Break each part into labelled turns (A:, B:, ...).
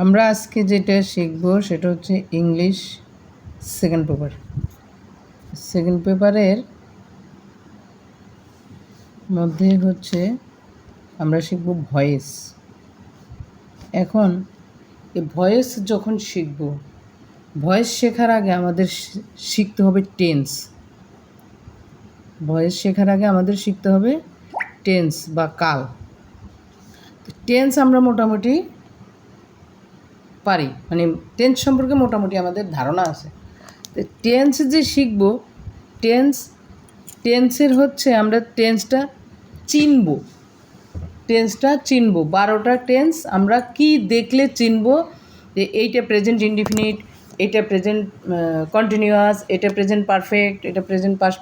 A: আমরা আজকে যেটা শিখব সেটা হচ্ছে ইংলিশ সেকেন্ড পেপার। সেকেন্ড পেপারের মধ্যে হচ্ছে আমরা শিখব ভয়েস। এখন এই ভয়েস যখন শিখব, ভয়েস শেখার আগে আমাদের শিখতে হবে টেন্স। ভয়েস শেখার আগে আমাদের শিখতে হবে টেন্স বা কাল। টেন্স আমরা মোটামুটি পারি, মানে টেন্স সম্পর্কে মোটামুটি আমাদের ধারণা আছে। তো টেন্স যে শিখব, টেন্সের হচ্ছে আমরা টেন্সটা চিনব। 12টা টেন্স আমরা কি দেখলে চিনব যে এইটা প্রেজেন্ট ইনডিফিনিট, এটা প্রেজেন্ট কন্টিনিউয়াস, এটা প্রেজেন্ট পারফেক্ট, এটা প্রেজেন্ট পাস্ট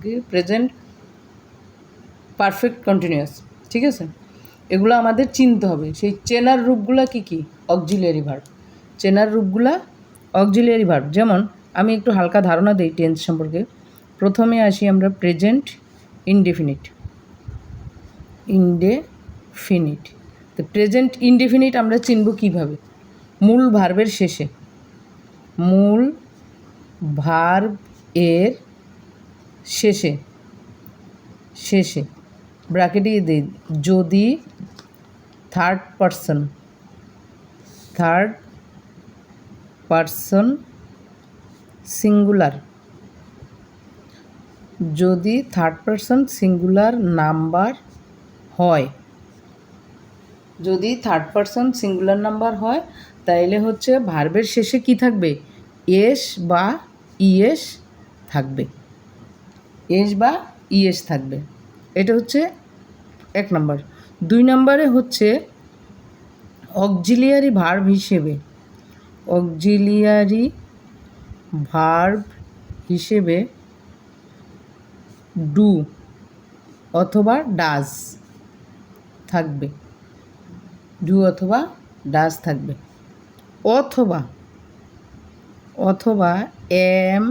A: কি প্রেজেন্ট পারফেক্ট কন্টিনিউয়াস। ঠিক আছে, এগুলো আমাদের চিনতে হবে। সেই চেনার রূপগুলো কি কি? Auxiliary verb. চেনার রূপগুলা অক্সিলিয়ারি ভার্ব। যেমন আমি একটু হালকা ধারণা দিই টেন্স সম্পর্কে। প্রথমে আসি আমরা প্রেজেন্ট ইনডেফিনিট। তো প্রেজেন্ট ইনডেফিনিট আমরা চিনব কীভাবে? মূল ভার্বের শেষে, মূল ভার্ব এর শেষে ব্র্যাকেটে দিই যদি থার্ড পারসন সিঙ্গুলার, যদি থার্ড পারসন সিঙ্গুলার নাম্বার হয়, যদি থার্ড পারসন সিঙ্গুলার নাম্বার হয় তাইলে হচ্ছে ভার্বের শেষে কি থাকবে? এস বা ইএস থাকবে। এস বা ইএস থাকবে। এটা হচ্ছে 1 নম্বর। 2 নম্বরে হচ্ছে অক্সিলিয়ারি ভার্ব হিসেবে ডু অথবা ডাজ থাকবে। অথবা এম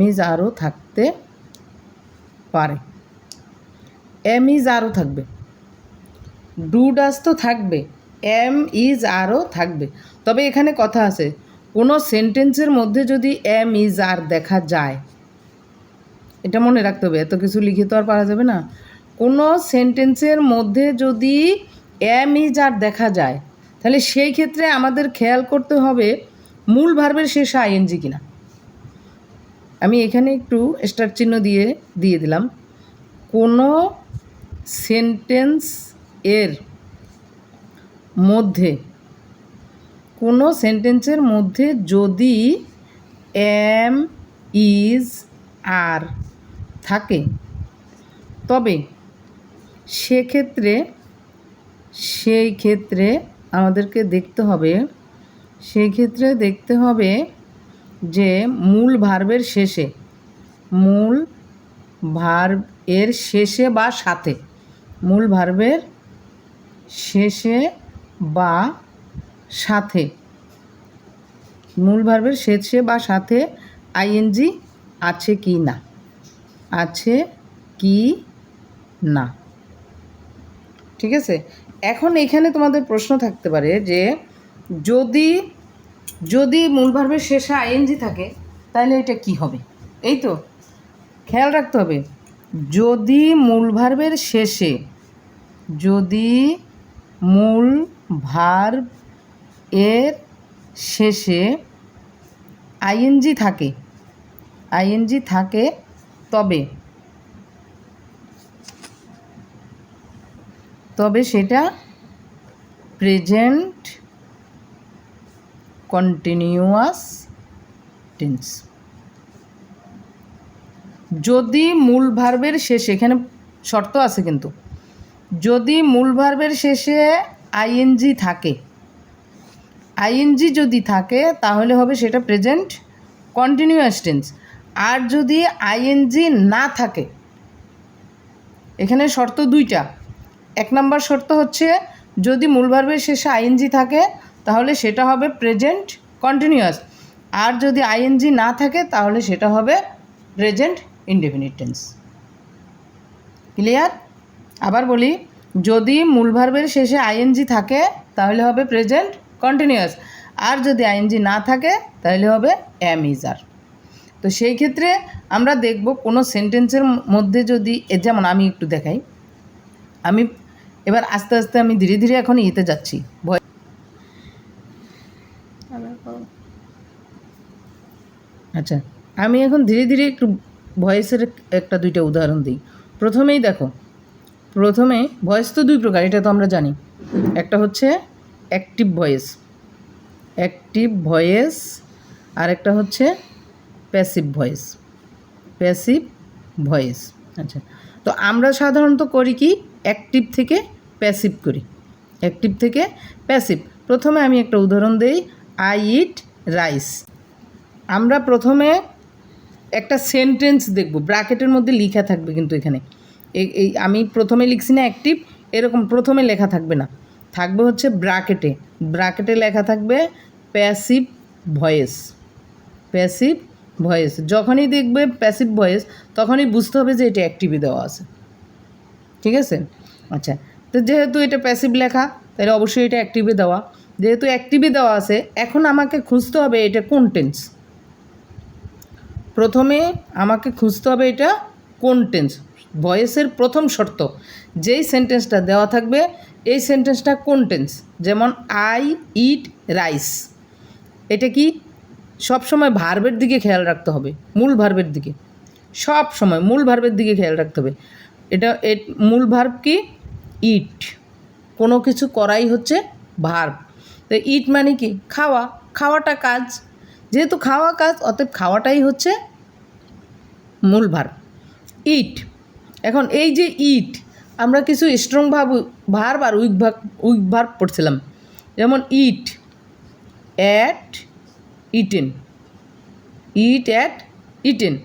A: ইজ আরও থাকতে পারে। এম ইজ আরও থাকবে, ডু ডাজ তো থাকবে, এম ইজ আরও থাকবে। তবে এখানে কথা আছে, কোনো সেন্টেন্সের মধ্যে যদি এম ইজ আর দেখা যায়, এটা মনে রাখতে হবে, এত কিছু লিখে তো আর পারা যাবে না। কোনো সেন্টেন্সের মধ্যে যদি এম ইজ আর দেখা যায় তাহলে সেই ক্ষেত্রে আমাদের খেয়াল করতে হবে মূল ভার্বের শেষে আইএনজি কিনা। আমি এখানে একটু স্টার চিহ্ন দিয়ে দিলাম। কোনো সেন্টেন্সের মধ্যে যদি এম ইজ আর থাকে তবে সেই ক্ষেত্রে আমাদেরকে দেখতে হবে যে মূল ভার্বের শেষে বা সাথে আইএনজি আছে কি না। ঠিক আছে, এখন এখানে তোমাদের প্রশ্ন থাকতে পারে যে যদি মূল ভার্বের শেষে আইএনজি থাকে তাহলে এটা কি হবে? এই তো খেয়াল রাখতে হবে, যদি মূল ভার্ব এর শেষে আইএনজি থাকে তবে সেটা প্রেজেন্ট কন্টিনিউয়াস টেন্স। যদি মূল ভার্বের শেষে, এখানে শর্ত আছে কিন্তু, যদি মূল ভার্বের শেষে আইএনজি যদি থাকে তাহলে হবে সেটা প্রেজেন্ট কন্টিনিউয়াস টেন্স। আর যদি আইএনজি না থাকে, এখানে শর্ত 2টা। 1 নম্বর শর্ত হচ্ছে যদি মূল ভার্বের শেষে আইএনজি থাকে তাহলে সেটা হবে প্রেজেন্ট কন্টিনিউয়াস, আর যদি আইএনজি না থাকে তাহলে সেটা হবে প্রেজেন্ট ইনডেফিনিট টেন্স। ক্লিয়ার? আবার বলি, যদি মূল ভার্বের শেষে আইএনজি থাকে তাহলে হবে প্রেজেন্ট কন্টিনিউয়াস, আর যদি আইএনজি না থাকে তাহলে হবে এম ইজ আর। তো সেই ক্ষেত্রে আমরা দেখব কোনো সেন্টেন্সের মধ্যে যদি যেমন আমি একটু দেখাই, আমি এবার আস্তে আস্তে আমি ধীরে ধীরে এখন ইতে যাচ্ছি। আচ্ছা, আমি এখন ধীরে ধীরে একটু ভয়েসের একটা দুইটা উদাহরণ দিই। প্রথমেই দেখো, প্রথমে ভয়েস তো দুই প্রকার, এটা তো আমরা জানি। একটা হচ্ছে অ্যাক্টিভ ভয়েস আর একটা হচ্ছে প্যাসিভ ভয়েস। আচ্ছা, তো আমরা সাধারণত করি কি, অ্যাক্টিভ থেকে প্যাসিভ। প্রথমে আমি একটা উদাহরণ দিই, আই ইট রাইস। আমরা প্রথমে একটা সেন্টেন্স দেখব, ব্র্যাকেটের মধ্যে লেখা থাকবে, কিন্তু এখানে এই আমি প্রথমে লিখছি না অ্যাক্টিভ, এরকম প্রথমে লেখা থাকবে না, থাকবে হচ্ছে ব্র্যাকেটে লেখা থাকবে প্যাসিভ ভয়েস। যখনই দেখবে প্যাসিভ ভয়েস তখনই বুঝতে হবে যে এটা অ্যাক্টিভে দেওয়া আছে, ঠিক আছে? আচ্ছা, তো যেহেতু এটা প্যাসিভ লেখা তাহলে অবশ্যই এটা অ্যাক্টিভে দেওয়া। যেহেতু অ্যাক্টিভে দেওয়া আছে, এখন আমাকে খুঁজতে হবে এটা কোন টেন্স। প্রথমে আমাকে খুঁজতে হবে এটা কোন টেন্স। ভয়েসের প্রথম শর্ত, যেই সেন্টেন্সটা দেওয়া থাকবে এই সেন্টেন্সটা কোন টেন্স। যেমন আই ইট রাইস, এটা কি সবসময় ভার্বের দিকে খেয়াল রাখতে হবে, মূল ভার্বের দিকে, সব সময় মূল ভার্বের দিকে খেয়াল রাখতে হবে। এটা মূল ভার্ব কি, ইট, কোনো কিছু করাই হচ্ছে ভার্ব। তো ইট মানে কি, খাওয়াটা কাজ, যেহেতু খাওয়া কাজ অতএব খাওয়াটাই হচ্ছে মূল ভার্ব, ইট। এখন এই যে ইট, আমরা কিছু স্ট্রং ভার্ব আর উইক ভার্ব পড়ছিলাম, যেমন ইট অ্যাট ইটেন।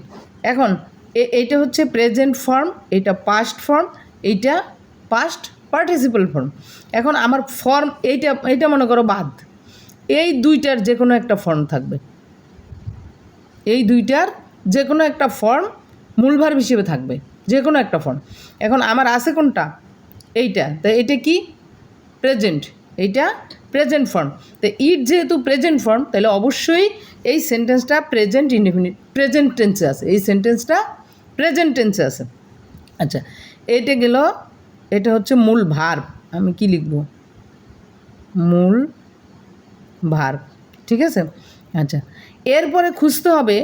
A: এখন এইটা হচ্ছে প্রেজেন্ট ফর্ম, এটা পাস্ট ফর্ম, এইটা পাস্ট পার্টিসিপাল ফর্ম। এখন আমার ফর্ম এইটা মনে করো বাদ, এই দুইটার যে কোনো একটা ফর্ম থাকবে, এই দুইটার যে কোনো একটা ফর্ম মূল ভার্ব হিসেবে থাকবে, যে কোনো একটা ফর্ম। এখন আমার আছে কোনটা, এইটা, তো এটা কি প্রেজেন্ট, এইটা প্রেজেন্ট ফর্ম। তো ইট যেহেতু প্রেজেন্ট ফর্ম তাহলে অবশ্যই এই সেন্টেন্সটা প্রেজেন্ট টেন্সে আছে, এই সেন্টেন্সটা প্রেজেন্ট টেন্সে আছে। আচ্ছা, এইটা গেল, এটা হচ্ছে মূল ভার্ব, আমি কি লিখব, মূল ভার্ব, ঠিক আছে? আচ্ছা, এরপরে খুঁজতে হবে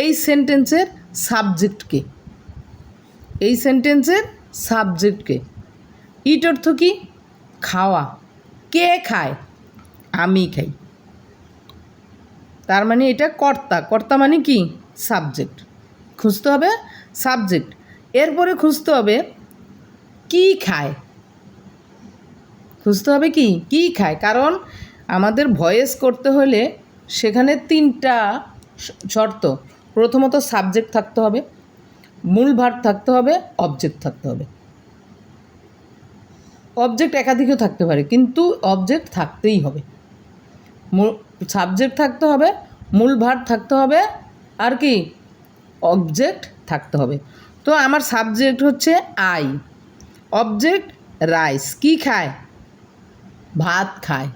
A: এই সেন্টেন্সের সাবজেক্টকে। ইট অর্থ কি, খাওয়া, কে খায়, আমি খাই, তার মানে এটা কর্তা মানে কি, সাবজেক্ট। খুঁজতে হবে সাবজেক্ট, এরপরে খুঁজতে হবে কি খায়, কি খায়, কারণ আমাদের ভয়েস করতে হলে সেখানে তিনটা শর্ত। প্রথমত সাবজেক্ট থাকতে হবে, মূল ভার্ব থাকতে হবে, অবজেক্ট থাকতে হবে। অবজেক্ট একাধিকও থাকতে পারে, কিন্তু অবজেক্ট থাকতেই হবে। সাবজেক্ট থাকতে হবে, মূল ভার্ব থাকতে হবে, আর কি অবজেক্ট থাকতে হবে। তো আমার সাবজেক্ট হচ্ছে আই, অবজেক্ট রাইস, কি খায়, ভাত খায়।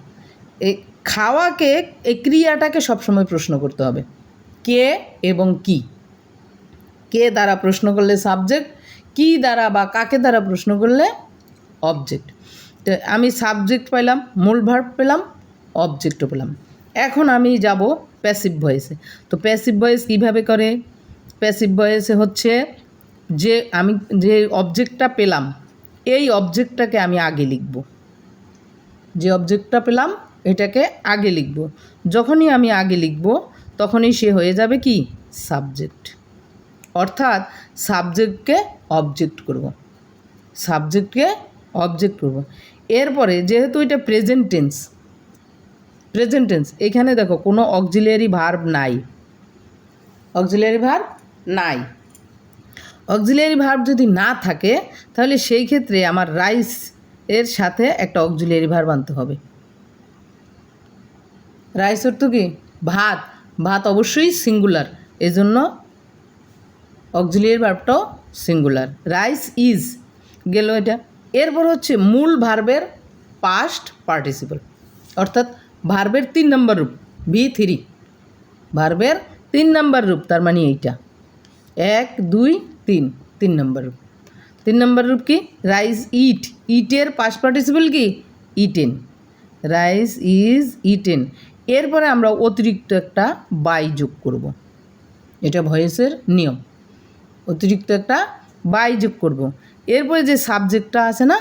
A: এই খাওয়াকে, এই ক্রিয়াটাকে সবসময় প্রশ্ন করতে হবে, কে এবং কি। কে দ্বারা প্রশ্ন করলে সাবজেক্ট, কি দ্বারা বা কাকে দ্বারা প্রশ্ন করলে অবজেক্ট। তো আমি সাবজেক্ট পেলাম, মূল ভার্ব পেলাম, অবজেক্টও পেলাম। এখন আমি যাব প্যাসিভ ভয়েসে। তো প্যাসিভ ভয়েস কীভাবে করে, প্যাসিভ ভয়েসে হচ্ছে যে আমি যে অবজেক্টটা পেলাম এই অবজেক্টটাকে আমি আগে লিখব, যে অবজেক্টটা পেলাম এটাকে আগে লিখব। যখনই আমি আগে লিখব তখনই সে হয়ে যাবে কি, সাবজেক্ট। অর্থাৎ সাবজেক্টকে অবজেক্ট করব, এরপরে যেহেতু এটা প্রেজেন্ট টেন্স, এখানে দেখো কোনো অক্সিলিয়ারি ভার্ব নাই, অক্সিলিয়ারি ভার্ব যদি না থাকে তাহলে সেই ক্ষেত্রে আমার রাইস এর সাথে একটা অক্সিলিয়ারি ভার্ব আনতে হবে। রাইস অর্থ কি, ভাত অবশ্যই সিঙ্গুলার, এজন্য অক্সিলিয়ারি ভার্বটাও সিঙ্গুলার। রাইস ইজ গেল এটা, এরপর হচ্ছে মূল ভার্বের পাস্ট পার্টিসিপল, অর্থাৎ ভার্বের 3 নম্বর রূপ V3, ভার্বের 3 নম্বর রূপ, তার মানে এইটা 1 2 3, 3 নম্বর রূপ। 3 নম্বর রূপ কি? রাইস ইট, ইটের পাস্ট পার্টিসিপল কি? Eaten, rice is eaten. এরপরে আমরা অতিরিক্ত একটা বাই যোগ করব, এটা ভয়েসের নিয়ম, অতিরিক্ত একটা বাই যোগ করব। এরপরে যে সাবজেক্টটা আছে না,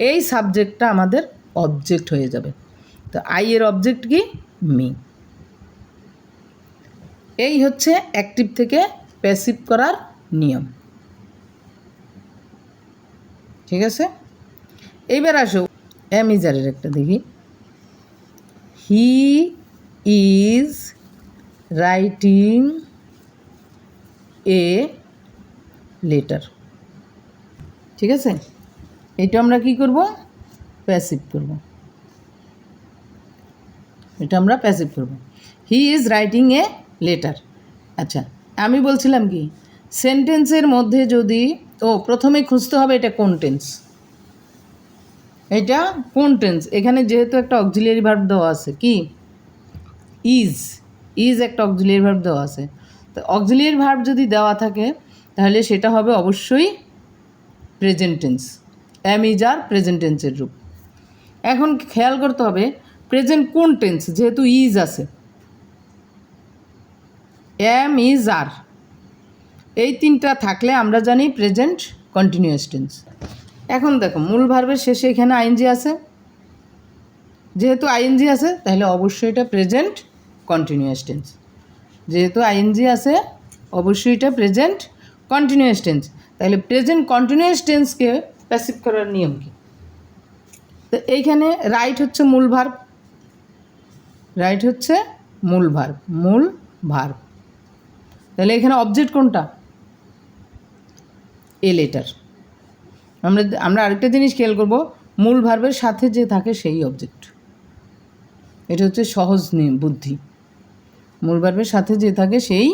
A: এই সাবজেক্টটা আমাদের অবজেক্ট হয়ে যাবে। তো আই এর অবজেক্ট কি? মি। এই হচ্ছে অ্যাক্টিভ থেকে প্যাসিভ করার নিয়ম। ঠিক আছে, এইবার আসো অ্যামিজারের একটা দেখি। He is writing a letter. ঠিক আছে, এটা আমরা কি করব? প্যাসিভ করব, এটা আমরা প্যাসিভ করব। He is writing a letter. আচ্ছা, আমি বলছিলাম কি, সেন্টেন্সের মধ্যে যদি প্রথমে খুঁজতে হবে এটা কোন টেন্স, এটা কোন টেন্স। এখানে যেহেতু একটা অক্সিলিয়ারি ভার্ব দেওয়া আছে, কি? ইজ, ইজ একটা অক্সিলিয়ারি ভার্ব দেওয়া আছে। তো অক্সিলিয়ারি ভার্ব যদি দেওয়া থাকে তাহলে সেটা হবে অবশ্যই present tense, am is are present টেন্সের রূপ। এখন খেয়াল করতে হবে প্রেজেন্ট কোন টেন্স, যেহেতু ইজ আছে, অ্যাম ইজ আর, এই তিনটা থাকলে আমরা জানি প্রেজেন্ট কন্টিনিউয়াস টেন্স। এখন দেখো মূল ভার্বের শেষে এখানে আইএনজি আছে, যেহেতু আইএনজি আছে তাহলে অবশ্যই এটা প্রেজেন্ট কন্টিনিউয়াস টেন্স, যেহেতু আইএনজি আছে অবশ্যই এটা প্রেজেন্ট কন্টিনিউয়াস টেন্স। তাহলে প্রেজেন্ট কন্টিনিউয়াস টেন্সকে প্যাসিভ করার নিয়ম কি? তো এইখানে রাইট হচ্ছে মূল ভার্ব, রাইট হচ্ছে মূল ভার্ব, মূল ভার্ব। তাহলে এখানে অবজেক্ট কোনটা? A letter. আমরা আরেকটা জিনিস খেয়াল করব, মূল ভার্বের সাথে যে থাকে সেই অবজেক্ট, এটা হচ্ছে সহজ বুদ্ধি, মূল ভার্বের সাথে যে থাকে সেই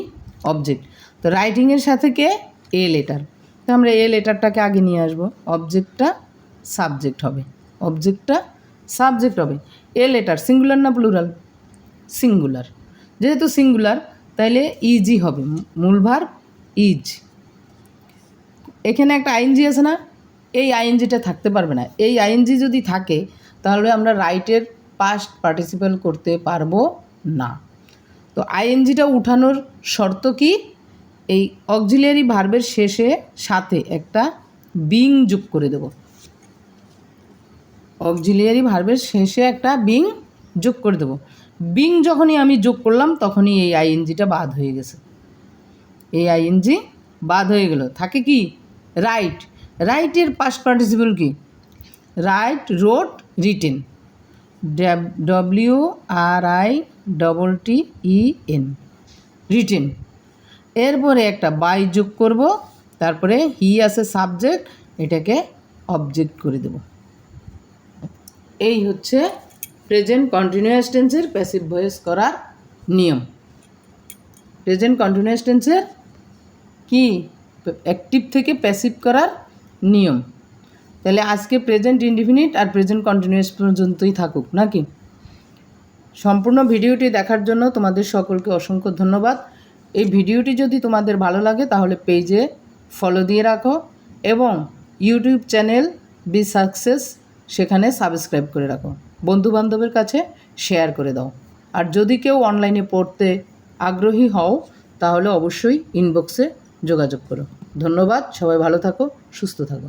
A: অবজেক্ট। তো রাইটিংয়ের সাথে কে? A letter. তো আমরা এ লেটারটাকে আগে নিয়ে আসবো, অবজেক্টটা সাবজেক্ট হবে, অবজেক্টটা সাবজেক্ট হবে। এ লেটার সিঙ্গুলার না প্লুরাল? সিঙ্গুলার, যেহেতু সিঙ্গুলার তাইলে ইজি হবে, মূল ভার্ব ইজ। এখানে একটা আইএনজি আছে না, এই আইএনজিটা থাকতে পারবে না। এই আইএনজি যদি থাকে তাহলে আমরা রাইটের পাস্ট পার্টিসিপেল করতে পারবো না। তো আইএনজিটা উঠানোর শর্ত কি? এই অক্সিলিয়ারি ভার্বের শেষে সাথে একটা বিং যোগ করে দেব, অক্সিলিয়ারি ভার্বের শেষে একটা বিং যোগ করে দেব। বিং যখনই আমি যোগ করলাম তখনই এই আইএনজিটা বাদ হয়ে গেছে, এই আইএনজি বাদ হয়ে গেল। থাকে কি? রাইট, রাইটের পাস্ট পার্টিসিপল কি? Write, wrote, written, WRITTEN, written. এরপরে একটা বাই যোগ করব, তারপরে হি আছে সাবজেক্ট, এটাকে অবজেক্ট করে দেব। এই হচ্ছে প্রেজেন্ট কন্টিনিউয়াস টেন্সের প্যাসিভ ভয়েস করার নিয়ম। প্রেজেন্ট কন্টিনিউয়াস টেন্সের কি? অ্যাক্টিভ থেকে প্যাসিভ করার নিয়ম। তাহলে আজকে প্রেজেন্ট ইনডিফিনিট আর প্রেজেন্ট কন্টিনিউয়াস পর্যন্তই থাকুক নাকি? সম্পূর্ণ ভিডিওটি দেখার জন্য তোমাদের সকলকে অসংখ্য ধন্যবাদ। এই ভিডিওটি যদি তোমাদের ভালো লাগে তাহলে পেজে ফলো দিয়ে রাখো এবং ইউটিউব চ্যানেল বি সাকসেস সেখানে সাবস্ক্রাইব করে রাখো, বন্ধুবান্ধবের কাছে শেয়ার করে দাও। আর যদি কেউ অনলাইনে পড়তে আগ্রহী হও তাহলে অবশ্যই ইনবক্সে যোগাযোগ করো। ধন্যবাদ, সবাই ভালো থাকো, সুস্থ থাকো।